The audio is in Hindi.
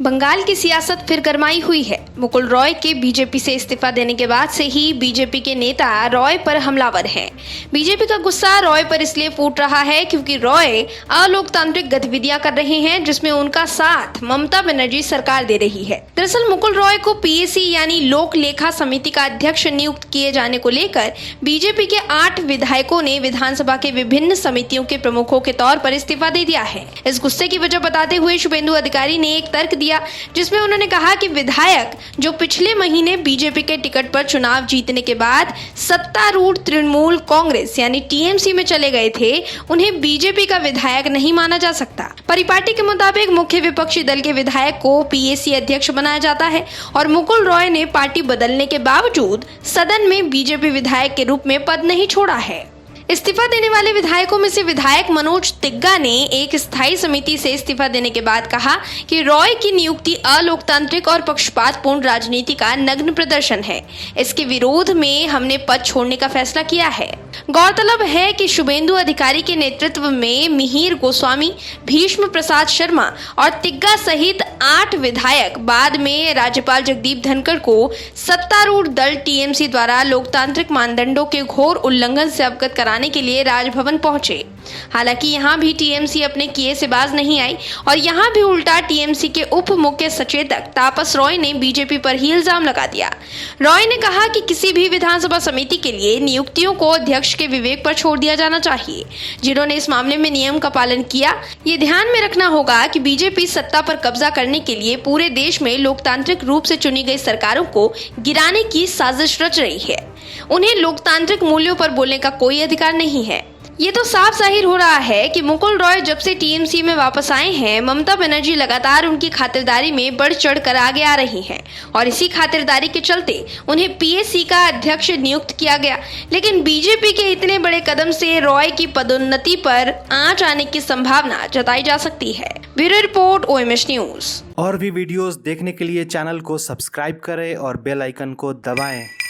बंगाल की सियासत फिर गरमाई हुई है। मुकुल रॉय के बीजेपी से इस्तीफा देने के बाद से ही बीजेपी के नेता रॉय पर हमलावर हैं। बीजेपी का गुस्सा रॉय पर इसलिए फूट रहा है क्योंकि रॉय अलोकतांत्रिक गतिविधियां कर रहे हैं जिसमें उनका साथ ममता बनर्जी सरकार दे रही है। दरअसल मुकुल रॉय को पीएसी यानी लोक लेखा समिति का अध्यक्ष नियुक्त किए जाने को लेकर बीजेपी के 8 विधायकों ने विधानसभा के विभिन्न समितियों के प्रमुखों के तौर पर इस्तीफा दे दिया है। इस गुस्से की वजह बताते हुए शुभेंदु अधिकारी ने एक तर्क दिया जिसमें उन्होंने कहा कि विधायक जो पिछले महीने बीजेपी के टिकट पर चुनाव जीतने के बाद सत्तारूढ़ तृणमूल कांग्रेस यानी टीएमसी में चले गए थे, उन्हें बीजेपी का विधायक नहीं माना जा सकता। परिपाटी के मुताबिक मुख्य विपक्षी दल के विधायक को पीएसी अध्यक्ष बनाया जाता है और मुकुल रॉय ने पार्टी बदलने के बावजूद सदन में बीजेपी विधायक के रूप में पद नहीं छोड़ा है। इस्तीफा देने वाले विधायकों में से विधायक मनोज तिग्गा ने एक स्थायी समिति से इस्तीफा देने के बाद कहा कि रॉय की नियुक्ति अलोकतांत्रिक और पक्षपातपूर्ण राजनीति का नग्न प्रदर्शन है। इसके विरोध में हमने पद छोड़ने का फैसला किया है। गौरतलब है कि शुभेंदु अधिकारी के नेतृत्व में मिहिर गोस्वामी, भीष्म प्रसाद शर्मा और तिग्गा सहित 8 विधायक बाद में राज्यपाल जगदीप धनखड़ को सत्तारूढ़ दल टीएमसी द्वारा लोकतांत्रिक मानदंडों के घोर उल्लंघन से अवगत कराने के लिए राजभवन पहुंचे। हालांकि यहां भी टीएमसी अपने किए से बाज नहीं आई और यहां भी उल्टा टीएमसी के उप मुख्य सचेतक तापस रॉय ने बीजेपी पर ही इल्जाम लगा दिया। रॉय ने कहा कि किसी भी विधानसभा समिति के लिए नियुक्तियों को अध्यक्ष के विवेक पर छोड़ दिया जाना चाहिए। जिन्होंने इस मामले में नियम का पालन किया, ये ध्यान में रखना होगा कि बीजेपी सत्ता पर कब्जा करने के लिए पूरे देश में लोकतांत्रिक रूप से चुनी गई सरकारों को गिराने की साजिश रच रही है। उन्हें लोकतांत्रिक मूल्यों पर बोलने का कोई अधिकार नहीं है। ये तो साफ जाहिर हो रहा है कि मुकुल रॉय जब से टीएमसी में वापस आए हैं, ममता बनर्जी लगातार उनकी खातिरदारी में बढ़ चढ़ कर आगे आ रही हैं और इसी खातिरदारी के चलते उन्हें पीएसी का अध्यक्ष नियुक्त किया गया। लेकिन बीजेपी के इतने बड़े कदम से रॉय की पदोन्नति पर आंच आने की संभावना जताई जा सकती है। Bureau report, OMH news. और भी वीडियोस देखने के लिए चैनल को सब्सक्राइब करें और बेल आइकन को दबाएं।